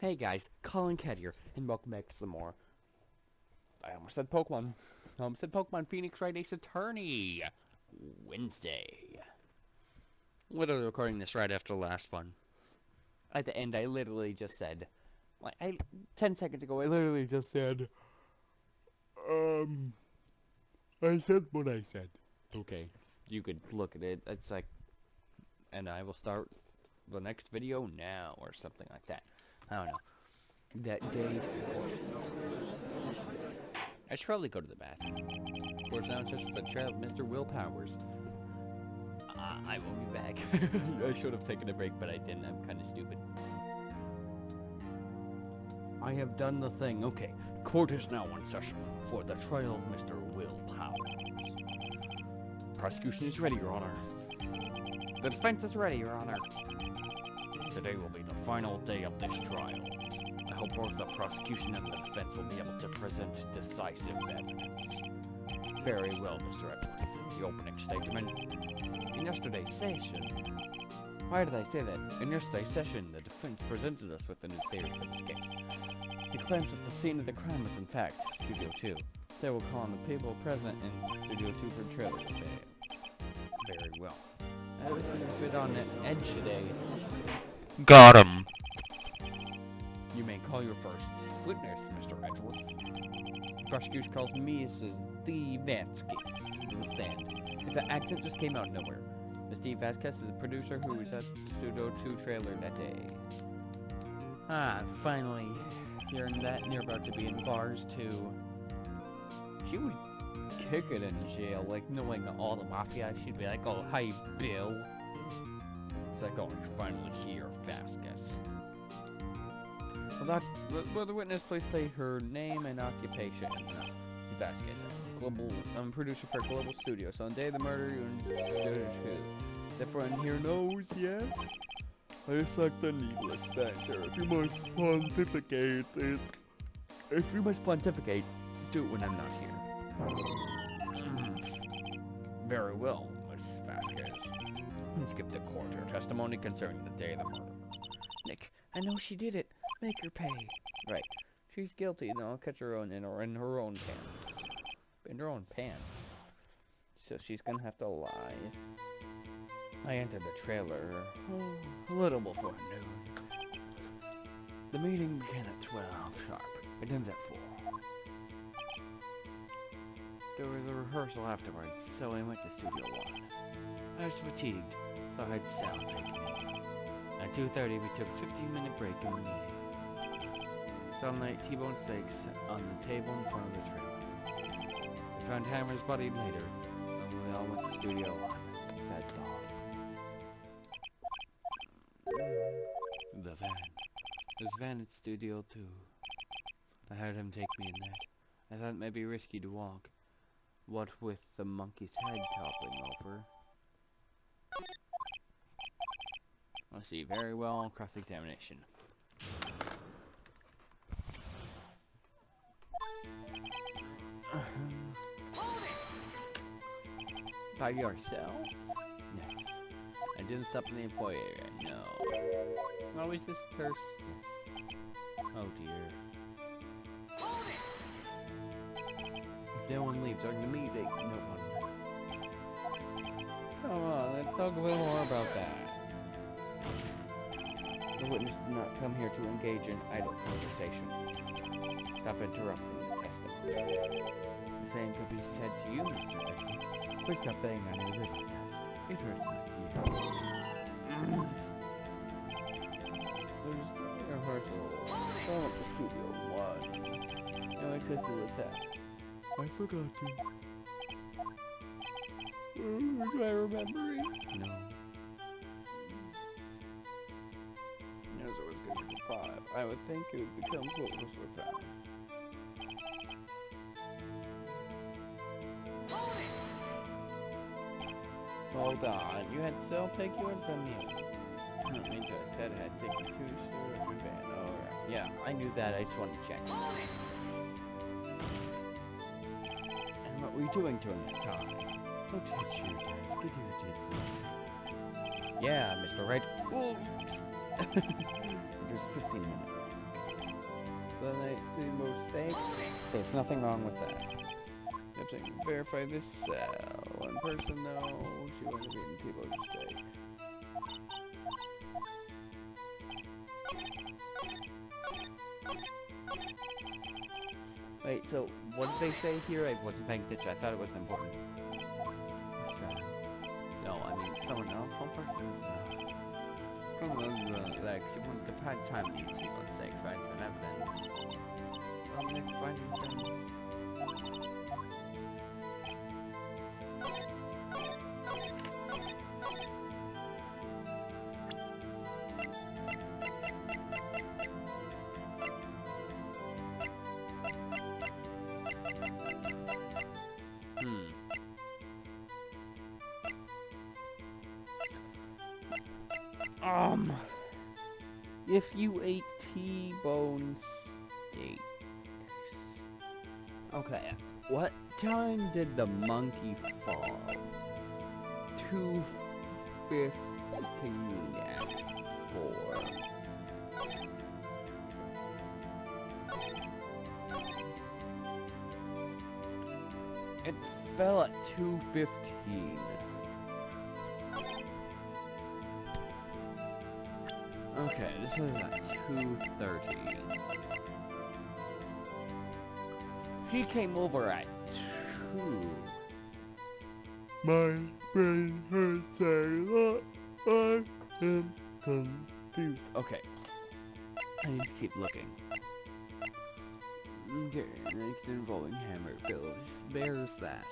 Hey guys, Colincat here, and welcome back to some more. I almost said Pokemon. I almost said Pokemon Phoenix Wright Ace Attorney Wednesday. Literally recording this right after the last one. At the end, I literally just said, 10 seconds ago, I literally just said, I said what I said. Okay, you could look at it. It's like, and I will start the next video now, or something like that. I don't know. That day, I should probably go to the bathroom. Of course, now it's just the trail of Mr. Willpowers. I will be back. I should have taken a break, but I didn't. I'm kind of stupid. I have done the thing. Okay, court is now in session for the trial of Mr. Willpowers. Prosecution is ready, Your Honor. The defense is ready, Your Honor. Today will be the final day of this trial. I hope both the prosecution and the defense will be able to present decisive evidence. Very well, Mr. Edwards. The opening statement. In yesterday's session... Why did I say that? In yesterday's session, the defense presented us with a new theory for this case. It claims that the scene of the crime was in fact Studio 2. They will call on the people present in Studio 2 for trailer today. Very well. Everything's a bit on the edge today. Got him! You may call your first witness, Mr. Edwards. The prosecution calls me as the Vasquez to the stand. If the accent just came out of nowhere. Steve Vasquez is the producer who was at Studio 2 trailer that day. Finally. Hearing that, and you're about to be in bars too. She would kick it in jail, like knowing all the mafia. She'd be like, oh, hi, Bill. It's like, oh, you're finally here, Vasquez. Will the witness please say her name and occupation? Vasquez, global, I'm producer for Global Studios. On the day of the murder, you and everyone here knows, yes? I just like the needless banter. If you must pontificate, do it when I'm not here. Very well, Miss Vasquez. Let's give the court her testimony concerning the day of the murder. Nick, I know she did it. Make her pay. Right. She's guilty, and I'll catch her in her own pants. In her own pants. So she's gonna have to lie. I entered the trailer a little before noon. The meeting began at 12 sharp. It ends at 4. There was a rehearsal afterwards, so I went to Studio 1. I was fatigued, so I had sound taken. At 2:30, we took a 15-minute break in the meeting. Found the T-bone steaks on the table in front of the trailer. We found Hammer's body later, and we all went to Studio 1. That's all. The van. There's a van at Studio 2. I heard him take me in there. I thought it might be risky to walk. What with the monkey's head toppling over. I see very well on cross-examination. By yourself? Yes. I didn't stop in the employee area, no. Always this terse? Yes. Oh dear. If no one leaves during the meeting, no one. Come on, let's talk a little more about that. The witness did not come here to engage in idle conversation. Stop interrupting the testimony. The same could be said to you, Mr. Edwards. Please stop banging on your little desk. It hurts my ears. There's a rehearsal. I went to Studio 1. How exactly was that? I forgot to. Do I remember it? No. As it was getting to 5, I would think it would become close with time. Hold on, you had Cell take you or send me? I don't mean to have said I had taken 2 so too bad. Alright. Yeah, I knew that, I just wanted to check. And what were you doing during that time? Oh, touch your desk, get your tits. Yeah, Mr. Wright. Oops! There's a 15-minute break. the night Timo steaks. There's nothing wrong with that. Attempting to verify this cell. One person, no. She wasn't eating Timo's steak. Wait, so what did they say here? I wasn't paying attention. I thought it was important. No, I mean someone else. One person's no. Like she wouldn't have had time to use Timo's steak, find some evidence. Next finding some. If you ate T-bone steaks. Okay, what time did the monkey fall? 2:15 at 4. It fell at 2:15. Okay, this was at 2:30. He came over at 2. My brain hurts a lot. I am confused. Okay. I need to keep looking. Okay, next involving hammer bills. There's that.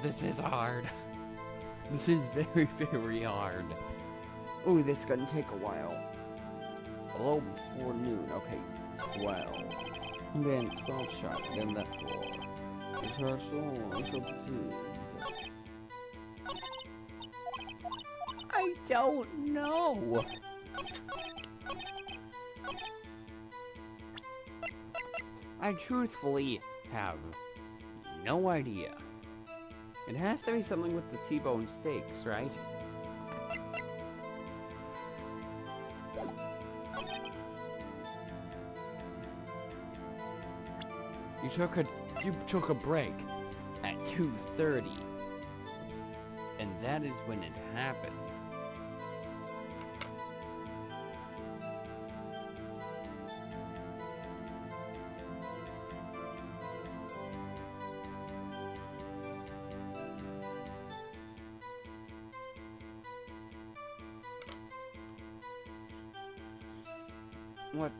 This is hard. This is very, very hard. Ooh, this is gonna take a while. A little before noon. Okay, 12. And then 12 shot. Then that 4. Rehearsal. I don't know. I truthfully have no idea. It has to be something with the T-bone steaks, right? You took a break at 2:30, and that is when it happened. What?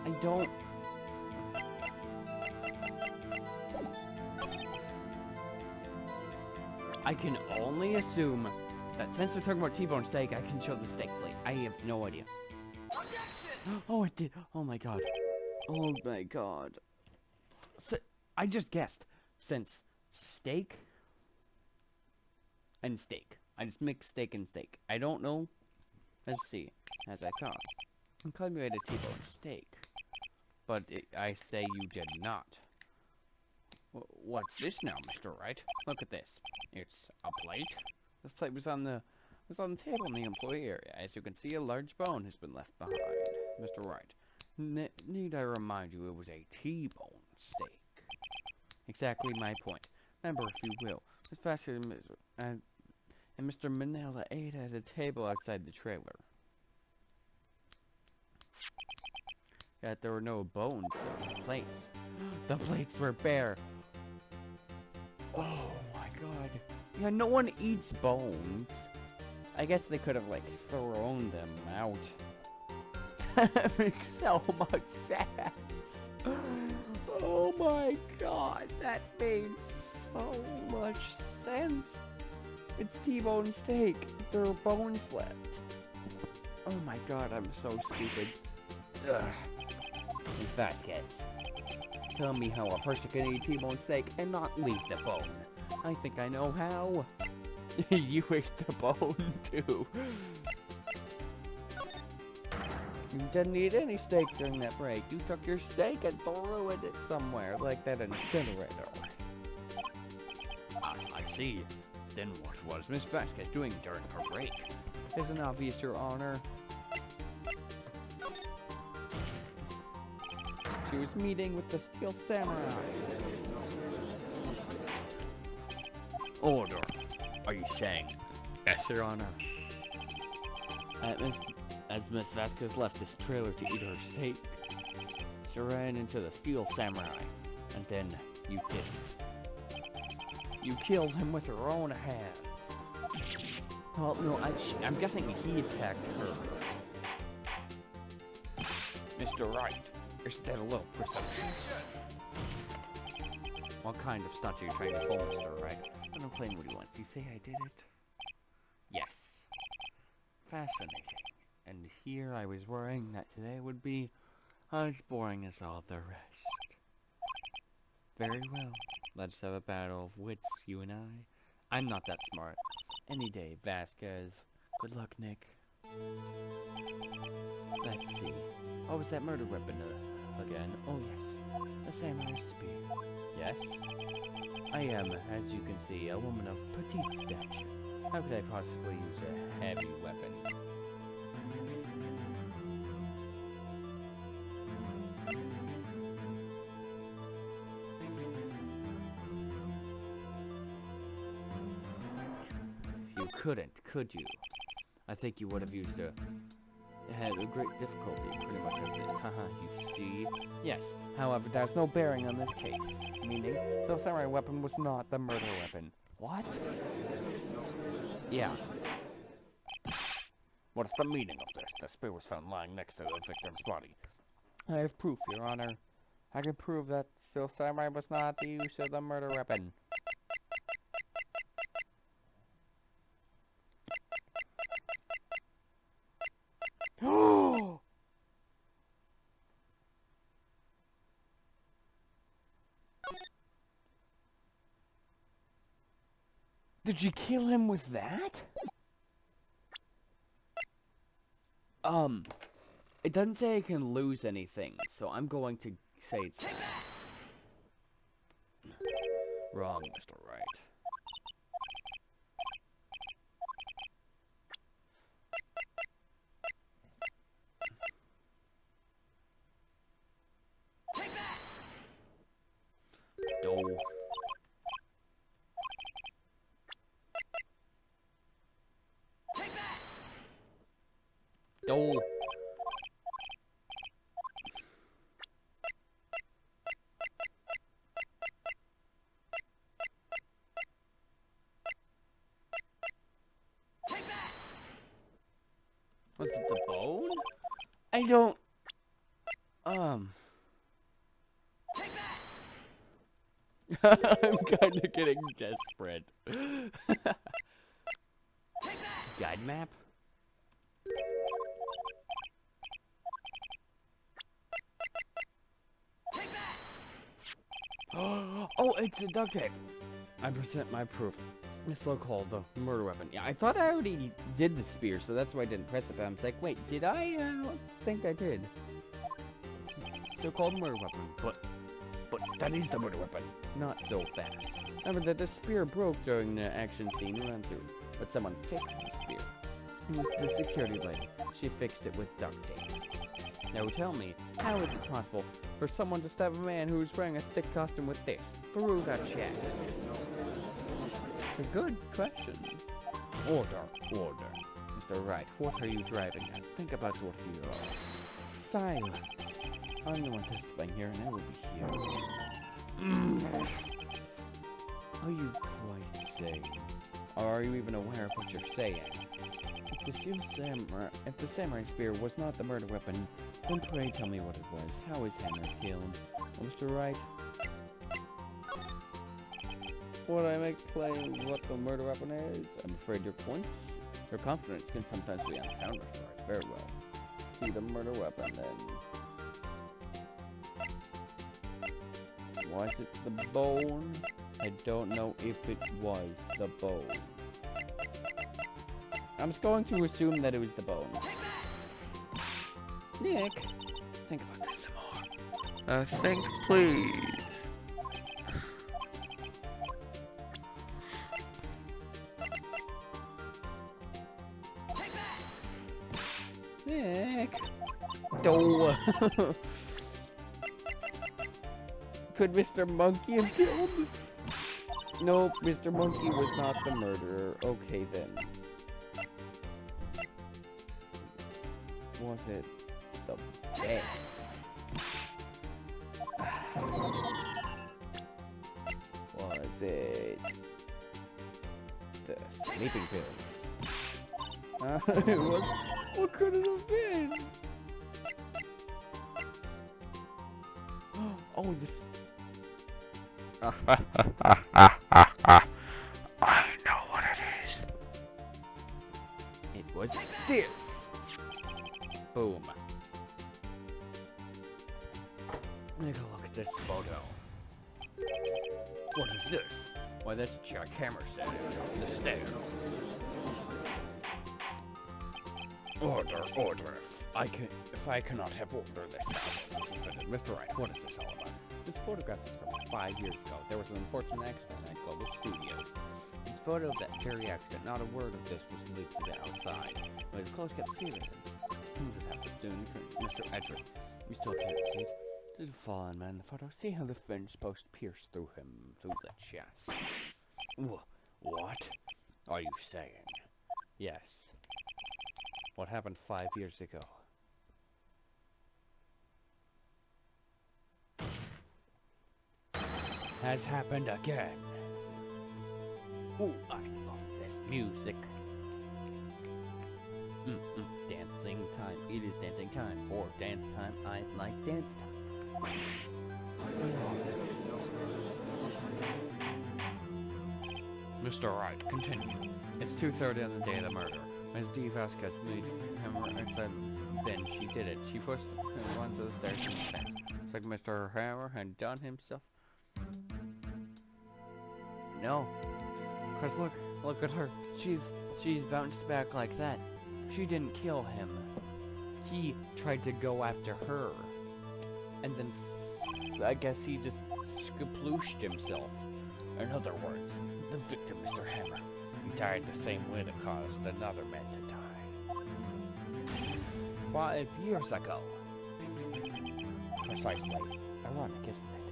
I don't... I can only assume that since we're talking about T-bone steak, I can show the steak plate. I have no idea. Oh, it did. Oh my god. Oh my god. So, I just guessed. Since steak and steak. I just mixed steak and steak. I don't know. Let's see. As I thought. I'm claiming you ate a T-bone steak. But I say you did not. What's this now, Mr. Wright? Look at this. It's a plate. This plate was on the table in the employee area. As you can see, a large bone has been left behind. Mr. Wright, need I remind you it was a T-bone steak? Exactly my point. Remember, if you will, this faster and Mr. Manila ate at a table outside the trailer. Yet there were no bones on the plates. The plates were bare. Oh my god. Yeah, no one eats bones. I guess they could have, like, thrown them out. That makes so much sense. Oh my god. god, that made so much sense. It's T-bone steak. There are bones left. Oh my god, I'm so stupid. Ugh. Miss Vasquez, tell me how a person can eat T-bone steak and not leave the bone. I think I know how. You ate the bone too. You didn't eat any steak during that break. You took your steak and threw it somewhere, like that incinerator. I see. Then what was Miss Vasquez doing during her break? Isn't obvious, Your Honor. She was meeting with the Steel Samurai. Order. Are you saying? Yes, Your Honor. As Miss Vasquez left this trailer to eat her steak, she ran into the Steel Samurai, and then you didn't. You killed him with your own hands. Well, no, I'm guessing he attacked her. Mr. Wright, is that a little presumptuous? What kind of stunt are you trying to pull, Mr. Wright? Let him claim what he wants. You say I did it? Yes. Fascinating. And here I was worrying that today would be as boring as all the rest. Very well. Let's have a battle of wits, you and I. I'm not that smart. Any day, Vasquez. Good luck, Nick. Let's see. What was that murder weapon again? Oh, yes. The samurai spear. Yes? I am, as you can see, a woman of petite stature. How could I possibly use a heavy weapon? You couldn't, could you? I think you would have used had a great difficulty, pretty much as it is. Haha, you see? Yes, however, there's no bearing on this case. Meaning, the samurai weapon was not the murder weapon. What? Yeah. What's the meaning of this? The spear was found lying next to the victim's body. I have proof, Your Honor. I can prove that the samurai was not the use of the murder weapon. Did you kill him with that? It doesn't say I can lose anything, so I'm going to say it's that. Wrong, Mr. Wright. Dole. Dole. Was it the bone? I don't... I'm kind of getting desperate. Guide map? Oh, it's a duct tape. I present my proof. It's so-called murder weapon. Yeah, I thought I already did the spear, so that's why I didn't press it, but I'm like, wait, did I? I don't think I did. So-called murder weapon, but that is the murder weapon. Not so fast. Remember that the spear broke during the action scene we ran through, but someone fixed the spear. It was the security lady. She fixed it with duct tape. Now tell me, how is it possible for someone to stab a man who's wearing a thick costume with this through the chest? A good question. Order. Mr. Wright, what are you driving at? Think about what you are. Silence. I'm the one testifying here, and I will be here. Are you quite sane? Or are you even aware of what you're saying? If the samurai spear was not the murder weapon, then pray tell me what it was. How is Henry killed? Well, Mr. Wright? When I make claims what the murder weapon is, I'm afraid your confidence can sometimes be unfounded. Right? Very well. See the murder weapon then. Was it the bone? I don't know if it was the bone. I'm just going to assume that it was the bone. Nick, think about this some more. Think, please. Nick. Oh. Could Mr. Monkey have killed? Nope, Mr. Monkey was not the murderer. Okay then. Was it the bed? Was it the sleeping pills? What could it have been? Oh, this. I know what it is. It was this. Boom. Take a look at this photo. What is this? Why, that's a jackhammer standing on the stairs. Order. If I cannot have order this now, suspended. Mr. Wright, what is this all about? This photograph is from 5 years ago. There was an unfortunate accident at Global Studios. This photo of that very accident, not a word of this was leaked to the outside. But it's close kept secret. Things that have to do Mr. Edgeworth. We still can't see it. There's a fallen man in the photo. See how the fringe post pierced through him, through the chest. What are you saying? Yes. What happened 5 years ago? Has happened again. Ooh, I love this music. Dancing time. It is dancing time. For dance time, I like dance time. Mr. Wright, continue. It's 2:30 on the day of the murder. Ms. D. Vasquez meets him outside the bench. She did it. She pushed him onto the stairs and the fence. It's like Mr. Hammer had done himself. No. Cause look at her. She's bounced back like that. She didn't kill him. He tried to go after her. And then I guess he just skaplooshed himself. In other words, the victim, Mr. Hammer, he died the same way that caused another man to die. 5 years ago. Precisely. Ironic, isn't it?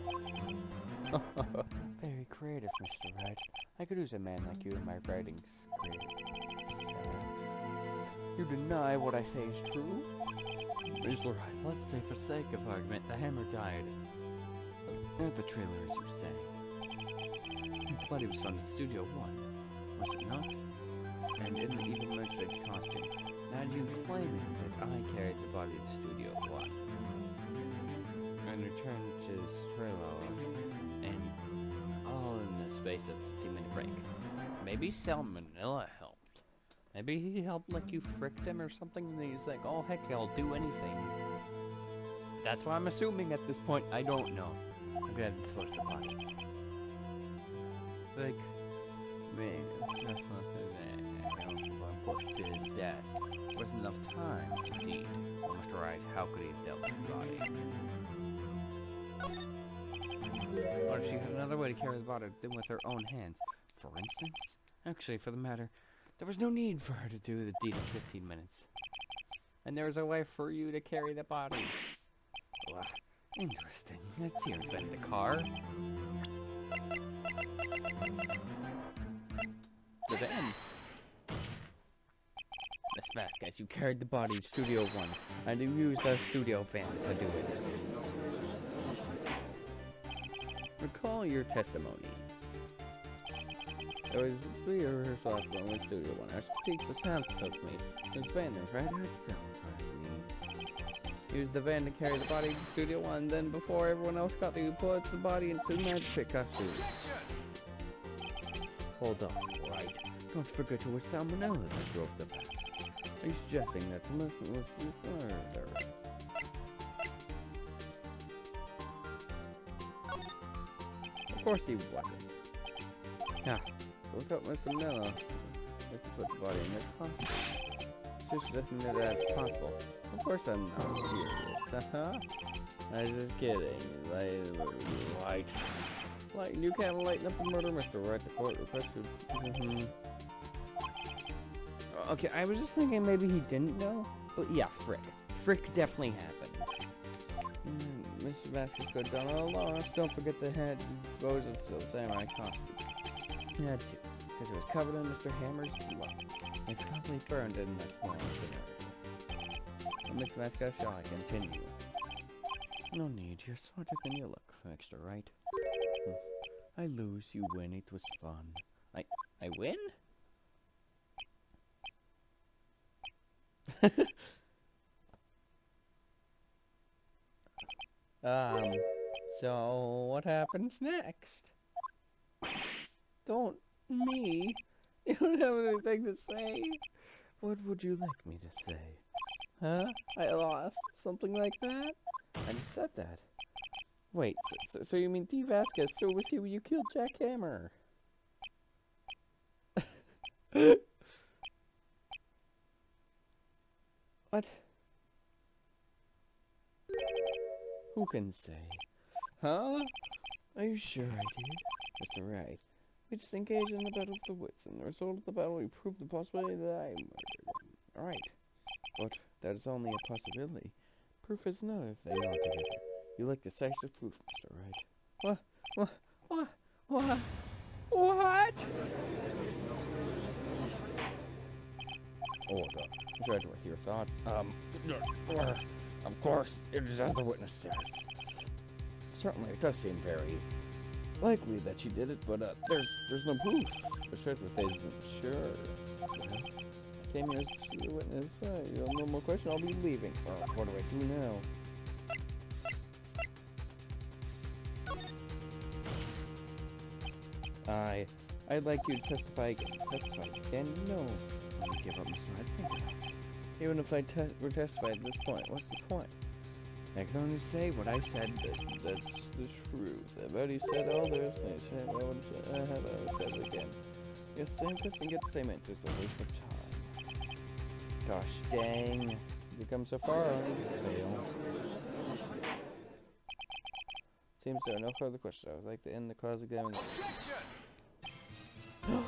Very creative, Mr. Wright. I could use a man like you in my writing script. You deny what I say is true? Mr. Wright, let's say for sake of argument, the Hammer died. At the trailer, as you say. The body was found in Studio 1, was it not? And in the evil mentioned costume. Now you claiming that I carried the body to Studio 1 and returned to his trailer, and all in the space of a 15-minute break. Maybe Salmonella helped. Maybe he helped, like, you fricked him or something, and he's like, oh heck, I'll do anything. That's what I'm assuming at this point. I don't know. I'm glad this was the body. Like, man, that's nothing. I'm pushed to his death. There wasn't enough time, indeed. Well, Mr. Wright, how could he have dealt with the body? What if she had another way to carry the body than with her own hands? For instance? Actually, for the matter, there was no need for her to do the deed in 15 minutes. And there was a way for you to carry the body. Well, interesting. Let's hear it then, the car. The van. Miss Vasquez, you carried the body to Studio 1, and you used a studio van to do it. Recall your testimony. There was a rehearsal after in Studio 1. Our teacher sound took me. It was van there, right outside me. Used the van to carry the body to Studio 1, then before everyone else got there, you put the body into the magic pit costume. Hold on, Wright. Don't forget it was someone else that drove the van. Are you suggesting that the movement was murder? Of course he wasn't. Yeah, so without Mr. Miller, let's put the body in this costume. So suggesting that that's possible. Of course I'm not serious, I was just kidding. Right. You can't lighten up the murder, Mr. Wright. The court requested. Okay, I was just thinking maybe he didn't know. But yeah, Frick. Frick definitely happened. Mr. Vasquez could have done all along. Don't forget the head dispose of still samurai costume. He had to, because it was covered in Mr. Hammer's blood. It probably burned in that small scenario. Mr. Vasquez, shall I continue? No need. You're smarter than you look, Mr. Wright. I lose, you win. It was fun. I win? So what happens next? Don't me. You don't have anything to say. What would you like me to say? Huh? I lost? Something like that? I just said that. Wait, so you mean D. Vasquez, so was he when you killed Jack Hammer? What? Who can say? Huh? Are you sure I did? Mr. Wright, we just engaged in the battle of the wits, and the result of the battle we proved the possibility that I murdered him. Alright. But that is only a possibility. Proof is another thing altogether. You like decisive proof, Mr. Wright. What? Order. Mr. Edgeworth, your thoughts? Of course, it is as the witness says. Certainly, it does seem very likely that she did it, but there's no proof. Mr. Edgeworth isn't sure. Came here as the witness. You have no more question, I'll be leaving. What do I do now? I'd like you to testify again. Testify again? No. I'll give up, Mr. Wright. Think about it. Even if I were testified at this point, what's the point? I can only say what I said, that's the truth. I've already said all there's no I haven't said it again. Get the same question, get the same answer, it's a waste of time. Gosh dang. You come so far, fail. Seems there are no further questions. I would like to end the cross-examination. Oh,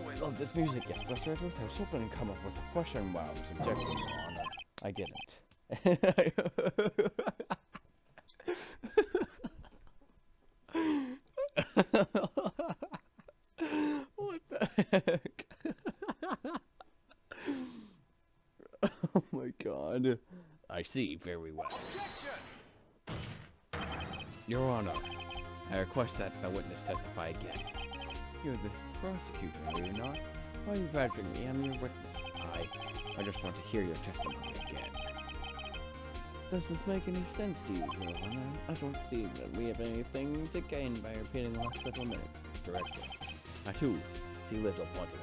I love this music. Yes, Mr. Edgeworth, I was hoping to come up with a question while I was objecting, Your Honor. I didn't. What the heck? Oh my god. I see very well. Your Honor, I request that the witness testify again. You're the prosecutor, are you not? Why are you badgering me? I'm your witness. I just want to hear your testimony again. Does this make any sense to you, Your Honor? I don't see that we have anything to gain by repeating the last several minutes, Mr. Edgeworth. I too see little point in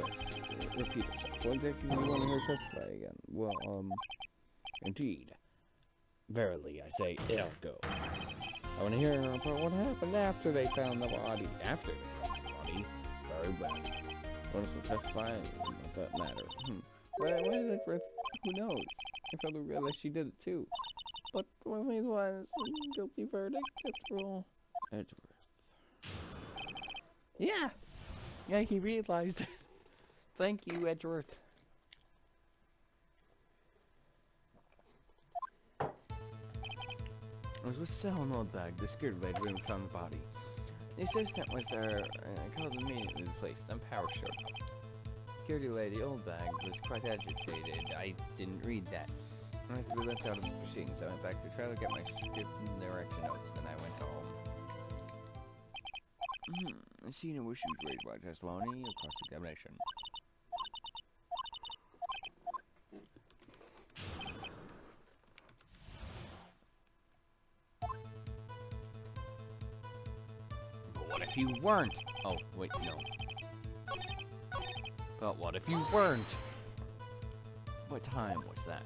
express. Repeat yourself. What exactly do you want to hear testify again? Well, indeed. Verily, I say, it'll go. I want to hear about what happened after they found the body. After they found the body? Very well. What else will testify? What that matter? Why did Edgeworth? Who knows? I probably realized she did it too. But one of these was guilty verdict, after all. Edgeworth. Yeah! Yeah, he realized. Thank you, Edgeworth. I was with Sal in old bag. The security lady when we found the body. The assistant was there and I called immediately to the police. Then power showed up. Security lady, old bag, was quite agitated. I didn't read that. After we left out of the proceedings, I went back to the trailer, get my direction notes, then I went home. I see no issues raised by testimony or cross-examination. what if you weren't? Oh, wait, no. But what if you weren't? What time was that?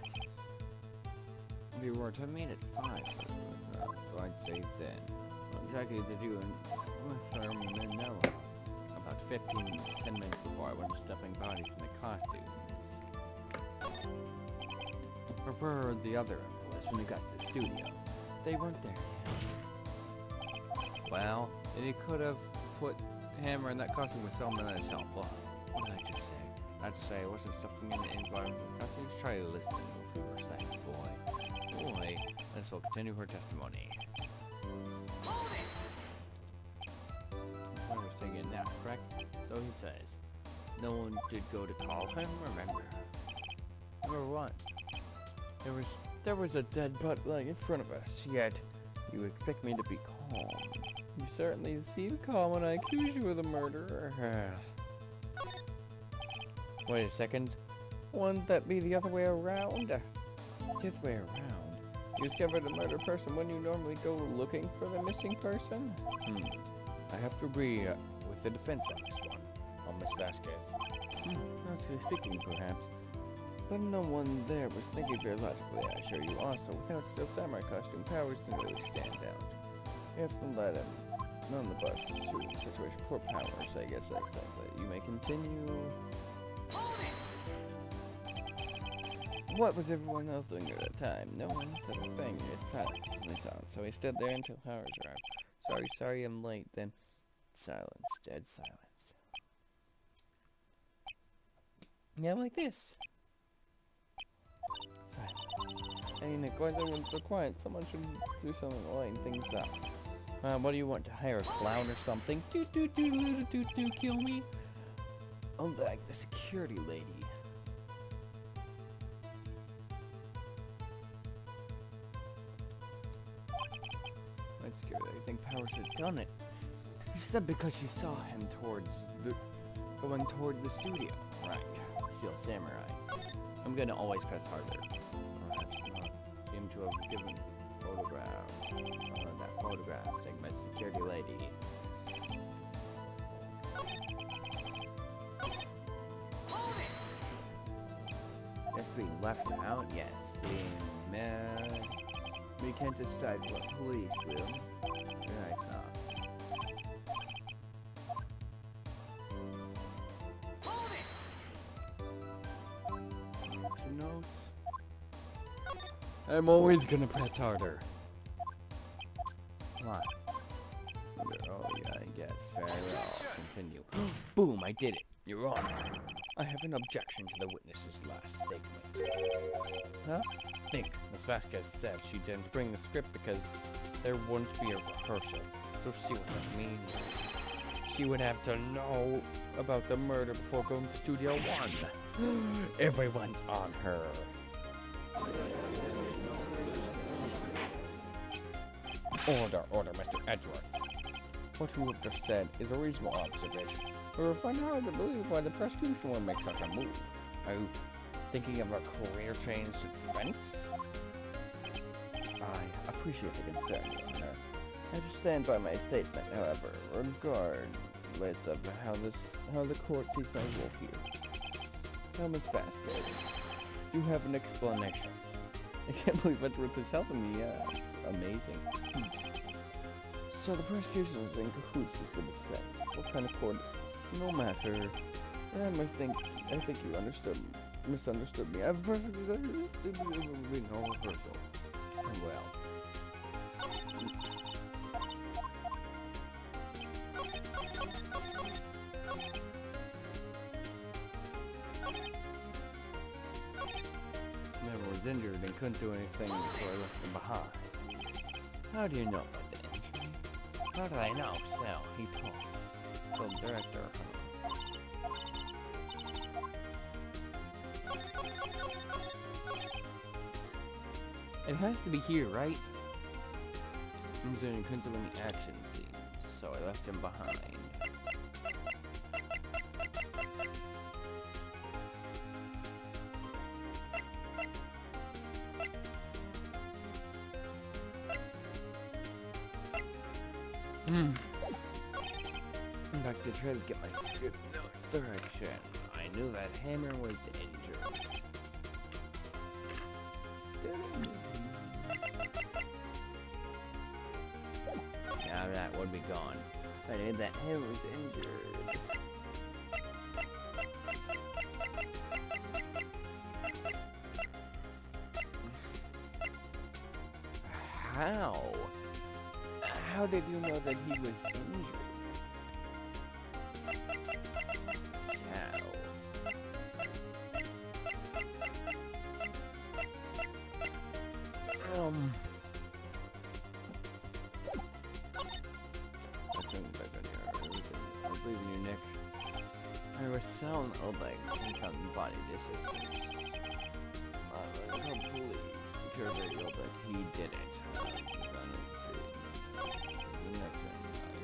We were to meet at 5, so I'd say then. What exactly did you and know? About 10 minutes before I went stuffing bodies in the costumes. Or where the other was when you got to the studio? They weren't there yet. Well, they could have put Hammer in that costume with someone as help. Well, what did I just say? I just say it wasn't something in the environment. Just try to listen to what we were saying, boy. Let's all continue her testimony. I was thinking that, correct? So he says, no one did go to call him, remember? Remember what? There was a dead butt lying in front of us, yet you expect me to be calm. You certainly seem calm when I accuse you of the murder. Wait a second. Wouldn't that be the other way around? The other way around? You discovered the murdered person when you normally go looking for the missing person? I have to agree with the defense on this one. On Miss Vasquez. Actually speaking, perhaps. But no one there was thinking very logically, I assure you. Also, without Steel Samurai costume, Powers didn't really stand out. You have to let him on the bus to the situation. Poor Powers, I guess exactly. You may continue. What was everyone else doing at that time? No one said a thing. It's silence. So he stood there until Powers arrived. Sorry, I'm late. Then silence, dead silence. Yeah, like this. Silence. Hey Nick, why is everyone so quiet? Someone should do something to lighten things up. What do you want, to hire a clown or something? Kill me? Oh, like the security lady. That's scary. I think Powers had done it. She said because she saw him going toward the studio. Right. Steel Samurai. I'm gonna always press harder. Perhaps not. Seem to have given photographs. That photograph. Take my security lady. Just being left out? Yes. Being mad. We can't decide what police will. Right now. Notes. I'm always gonna press harder. Come on. Oh yeah, I guess. Very well. Continue. Boom! I did it. You're on. I have an objection to the witness's last statement. Huh? Think. Miss Vasquez said she didn't bring the script because there wouldn't be a rehearsal. So see what that means. She would have to know about the murder before going to Studio 1. Everyone's on her. Order, Mr. Edgeworth. What you have just said is a reasonable observation. We will find it hard to believe why the prosecution would make such a move. Are you thinking of a career change to defense? I appreciate the concern, Your Honor. I stand by my statement, however, regardless of how the court sees my role here. Now, Miss Vasquez, do you have an explanation? I can't believe Edgeworth is helping me. Yeah, it's amazing. So the prosecution is in cahoots with the defense. What kind of court is this? No matter. I think you misunderstood me. I've perfectly no rehearsal. Well. Never was injured and couldn't do anything before I left him behind. How do you know about the injury? How did I know? So, he told the director. It has to be here, right? He couldn't do any action scenes, so I left him behind. I'm back to try to get my script in its direction. I knew that Hammer was injured. Now that would be gone. I knew that Hammer was injured. How? How did you know that he was injured? I believe in you, Nick. I was selling old legs and found body dishes. The police secured radio, but he didn't.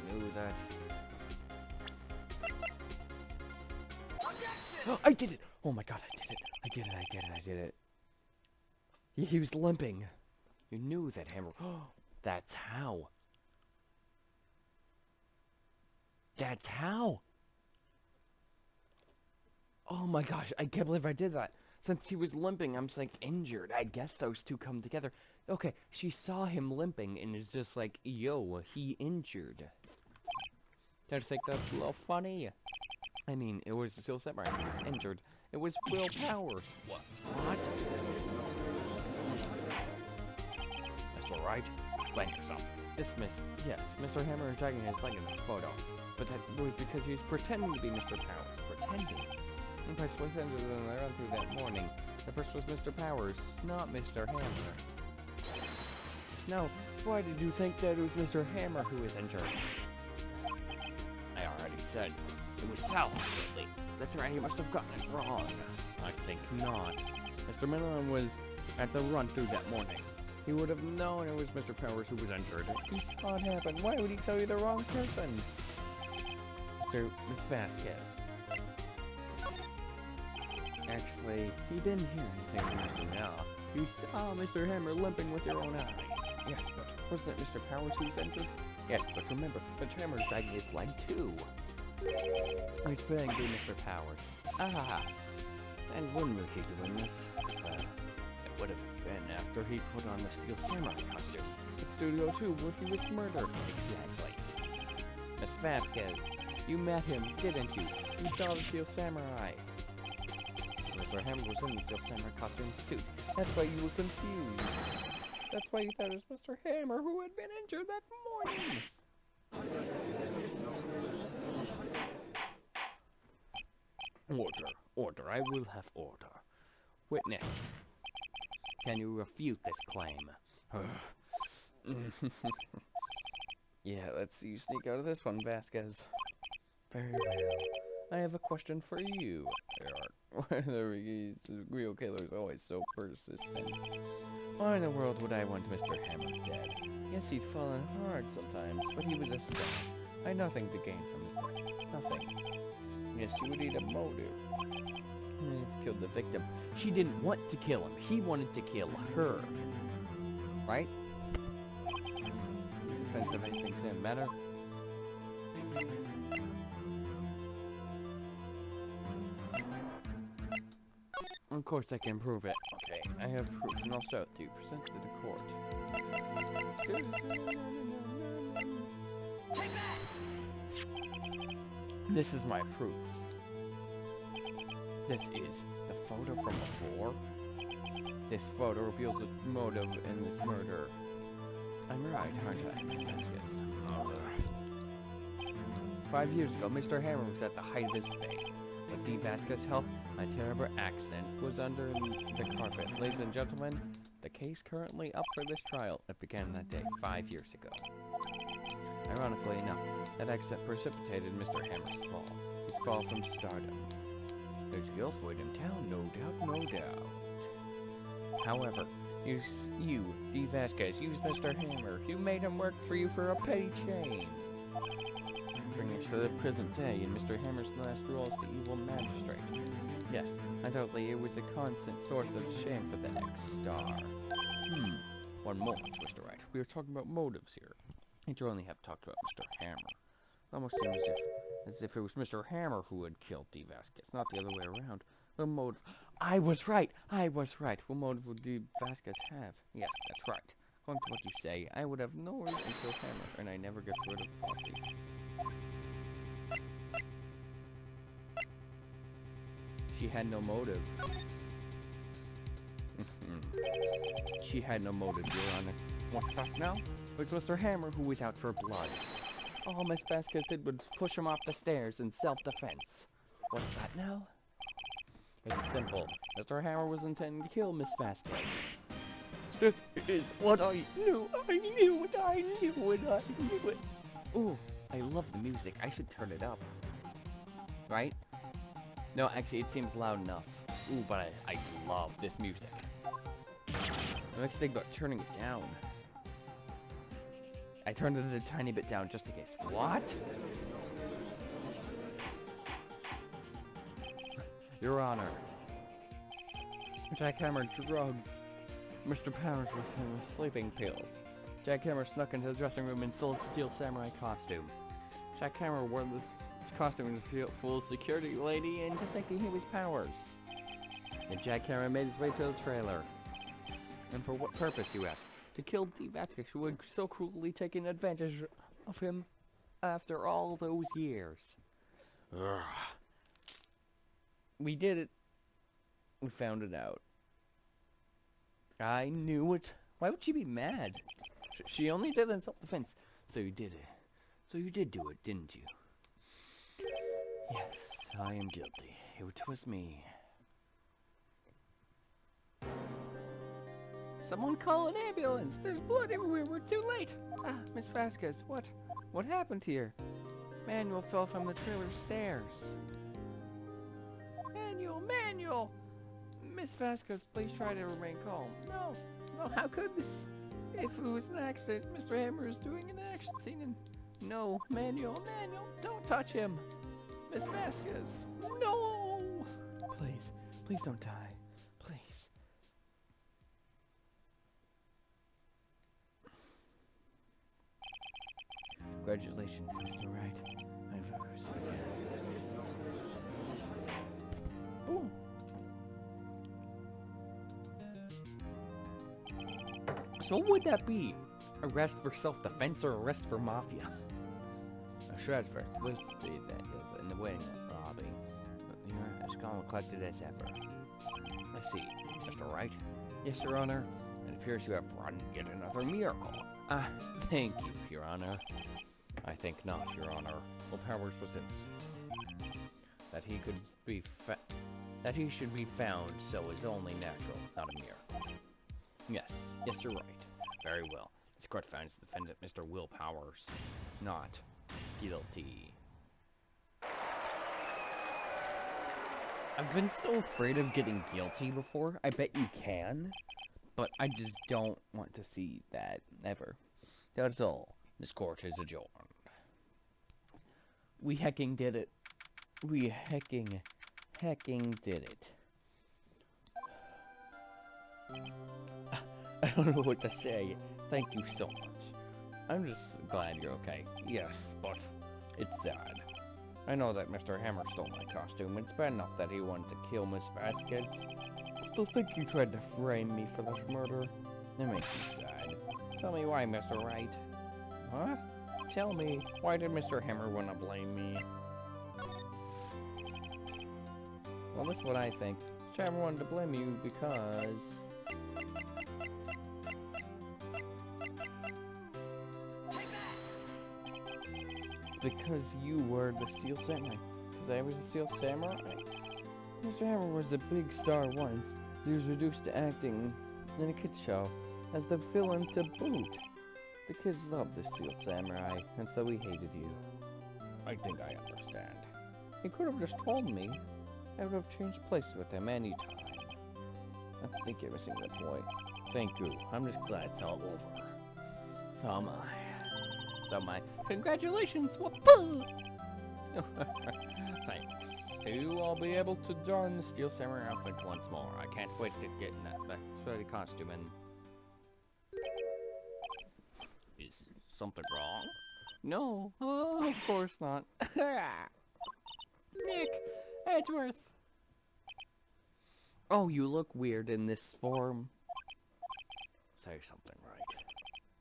I knew that. I did it! Oh my god, I did it. He was limping. You knew that Hammer. That's how. That's how. Oh my gosh, I can't believe I did that. Since he was limping, I'm just like injured. I guess those two come together. Okay, she saw him limping and is just like, yo, he injured. I think that's a little funny. I mean, it was Steel Samurai who was injured. It was Will Powers. What? Mr. Wright, explain yourself. Yes, Mr. Hammer is dragging his leg in this photo. But that was because he was pretending to be Mr. Powers. Pretending. The person was injured when I ran through that morning. The person was Mr. Powers, not Mr. Hammer. No, why did you think that it was Mr. Hammer who was injured? I already said it was Sal, lately. That's right, he must have gotten it wrong. I think not. Mr. Miniman was at the run through that morning. He would have known it was Mr. Powers who was injured. He saw it happen. Why would he tell you the wrong person? Miss Vasquez. Actually, he didn't hear anything from Mr. Now. You saw Mr. Hammer limping with your own eyes. Yes, but wasn't it Mr. Powers who was injured? Yes, but remember, Mr. Hammer's dragging his leg too. He's playing to Mr. Powers. Ah, and when was he doing this? It would have been after he put on the Steel Samurai costume at Studio 2 where he was murdered. Exactly. Miss Vasquez, you met him, didn't you? You saw the Steel Samurai. Mr. Hammer was in the Steel Samurai costume suit. That's why you were confused. That's why you thought it was Mr. Hammer who had been injured that morning. Order, I will have order. Witness, can you refute this claim? Yeah, let's see you sneak out of this one, Vasquez. Very well. I have a question for you. The real killer is always so persistent. Why in the world would I want Mr. Hammer dead? Yes, he'd fallen hard sometimes, but he was a star. I had nothing to gain from his death. Nothing. Yes, you would need a motive. Killed the victim. She didn't want to kill him. He wanted to kill her. Right? Sense of anything didn't matter. Of course I can prove it. Okay, I have proof and I'll show it to you. Present to the court. Take that! This is my proof. This is the photo from before. This photo reveals the motive in this murder. I'm right, aren't I, Miss Vasquez? 5 years ago, Mr. Hammer was at the height of his fame. With D. Vasquez's help, a terrible accident was under the carpet. Ladies and gentlemen, the case currently up for this trial. It began that day 5 years ago. Ironically enough, that accident precipitated Mr. Hammer's fall. His fall from stardom. There's guilt waiting in town, no doubt, no doubt. However, you, D. Vasquez, used Mr. Hammer. You made him work for you for a petty change. Bring us to the present day in Mr. Hammer's last role as the evil magistrate. Yes, undoubtedly it was a constant source of shame for the ex-star. One moment, Mr. Wright. We are talking about motives here. You only have talked about Mr. Hammer. Almost seems as if As if it was Mr. Hammer who had killed D. Vasquez, not the other way around. What motive? I was right! I was right! What motive would D. Vasquez have? Yes, that's right. According to what you say, I would have no reason to kill Hammer, and I never get rid of Buffy. She had no motive. She had no motive, Your Honor. What's that now? It was Mr. Hammer who was out for blood. All Miss Vasquez did was push him off the stairs in self-defense. What's that now? It's simple. Mr. Hammer was intending to kill Miss Vasquez. This is what I knew. I knew it. I knew it. I knew it. Ooh, I love the music. I should turn it up. Right? No, actually, it seems loud enough. Ooh, but I love this music. The next thing about turning it down. I turned it a tiny bit down just in case. What? Your Honor. Jackhammer drugged Mr. Powers with him with sleeping pills. Jackhammer snuck into the dressing room and stole the Steel Samurai costume. Jackhammer wore this costume to fool security lady into thinking he was Powers. And Jackhammer made his way to the trailer. And for what purpose, you ask? To kill D. Vasquez, who had so cruelly taken advantage of him after all those years. Ugh. We did it. We found it out. I knew it. Why would she be mad? She only did it in self-defense. So you did it. So you did do it, didn't you? Yes, I am guilty. It was me. Someone call an ambulance! There's blood everywhere! We're too late! Ah, Miss Vasquez, what happened here? Manuel fell from the trailer stairs. Manuel! Miss Vasquez, please try to remain calm. No, how could this? If it was an accident, Mr. Hammer is doing an action scene and... No, Manuel, don't touch him! Miss Vasquez, no! Please don't die. Congratulations, Mr. Wright. Ooh. So what would that be? Arrest for self-defense or arrest for mafia? Arrest for in the wedding lobby. As calm and collected as ever. I see, Mr. Wright. Yes, Your Honor. It appears you have run yet another miracle. Thank you, Your Honor. I think not, Your Honor. Well, Powers was innocent. That he should be found so is only natural, not a miracle. Yes, you're right. Very well. This court finds the defendant, Mr. Will Powers, not guilty. I've been so afraid of getting guilty before. I bet you can, but I just don't want to see that ever. That's all. This court is adjourned. We hecking did it. We hecking did it. I don't know what to say. Thank you so much. I'm just glad you're okay. Yes, but it's sad. I know that Mr. Hammer stole my costume. It's bad enough that he wanted to kill Miss Vasquez. I still think you tried to frame me for this murder. It makes me sad. Tell me why, Mr. Wright. Huh? Tell me, why did Mr. Hammer want to blame me? Well, that's what I think. Mr. Hammer wanted to blame you because... Because you were the Steel Samurai. Because I was a Steel Samurai? Mr. Hammer was a big star once. He was reduced to acting in a kid show as the villain to boot. The kids loved the Steel Samurai, and so he hated you. I think I understand. He could have just told me. I would have changed places with him any time. I think you're missing the point. Thank you. I'm just glad it's all over. So am I. So am I. Congratulations! Whoopoo! Thanks. I'll be able to don the Steel Samurai outfit once more. I can't wait to get in that sweaty costume and... Is something wrong? No, of course not. Nick, Edgeworth. Oh, you look weird in this form. Say something right.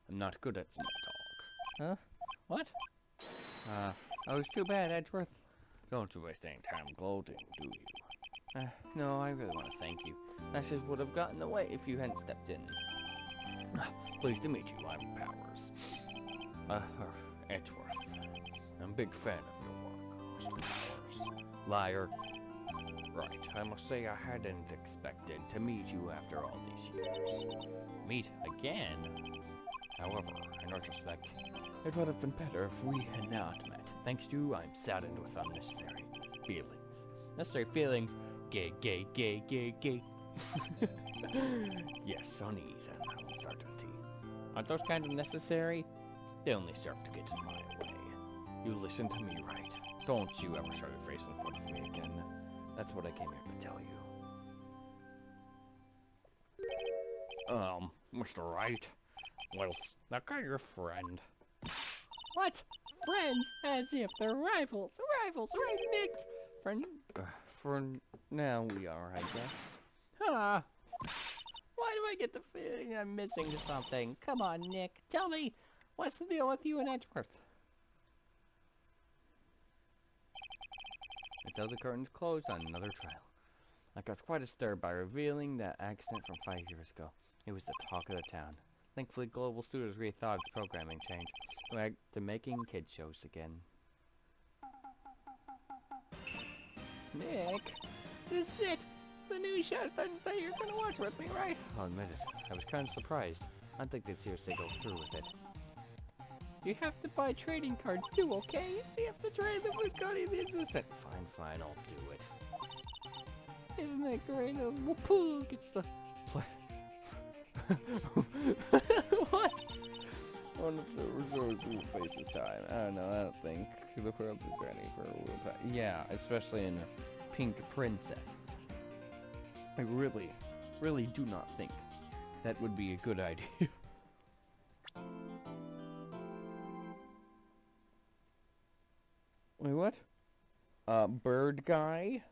I'm not good at small talk. Huh? What? Oh, it's too bad, Edgeworth. Don't you waste any time gloating, do you? No, I really want to thank you. That just would have gotten away if you hadn't stepped in. Pleased to meet you, I'm Powers. Edgeworth. I'm a big fan of your work, Mr. Powers. Liar. Right, I must say I hadn't expected to meet you after all these years. Meet again? However, in retrospect, it would have been better if we had not met. Thanks to you, I'm saddened with unnecessary feelings. Necessary feelings? Gay, gay, gay, gay, gay. Yes, unease and uncertainty. Aren't those kind of necessary? They only serve to get in my way. You listen to me, right? Don't you ever show your face in front of me again. That's what I came here to tell you. Mr. Wright? Well, that guy your friend. What? Friends? As if they're rivals. Rivals, right, Nick? Friend? For now we are, I guess. Huh. Why do I get the feeling I'm missing something? Come on, Nick. Tell me, what's the deal with you and Edgeworth? Until the curtains closed on another trial. I got quite disturbed by revealing that accident from 5 years ago. It was the talk of the town. Thankfully, Global Studios rethought its programming change. Back to making kid shows again. Nick, this is it. The new show doesn't say you're gonna watch with me, right? I'll admit it. I was kind of surprised. I didn't think they'd seriously go through with it. You have to buy trading cards too, okay? You have to trade them with Cody the assistant. Fine, I'll do it. Isn't it great? Whoopoo gets the... What? What? I wonder if the resorts will face this time. I don't know, I don't think the crowd is ready for a whoop. Yeah, especially in Pink Princess. I really do not think that would be a good idea. Wait, what? Bird guy?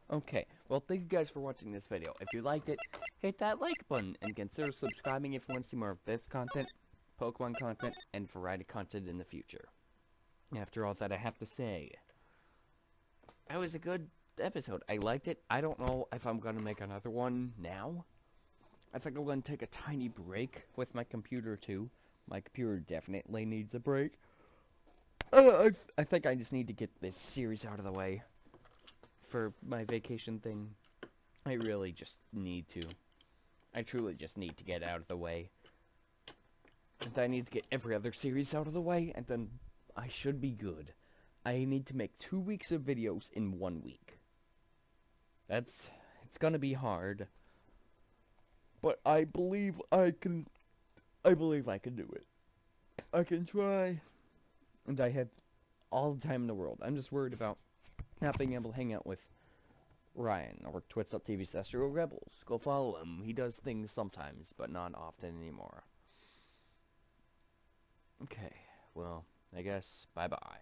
Okay, well thank you guys for watching this video. If you liked it, hit that like button and consider subscribing if you want to see more of this content, Pokemon content, and variety content in the future. After all that I have to say, that was a good episode. I liked it. I don't know if I'm gonna make another one now. I think I'm gonna take a tiny break with my computer too. My computer definitely needs a break. I think I just need to get this series out of the way for my vacation thing. I really just need to. I truly just need to get out of the way. And I need to get every other series out of the way, and then I should be good. I need to make 2 weeks of videos in 1 week. It's gonna be hard. But I believe I can do it. I can try. And I have all the time in the world. I'm just worried about not being able to hang out with Ryan or twitch.tv/Rebels. Go follow him. He does things sometimes, but not often anymore. Okay, well, I guess bye-bye.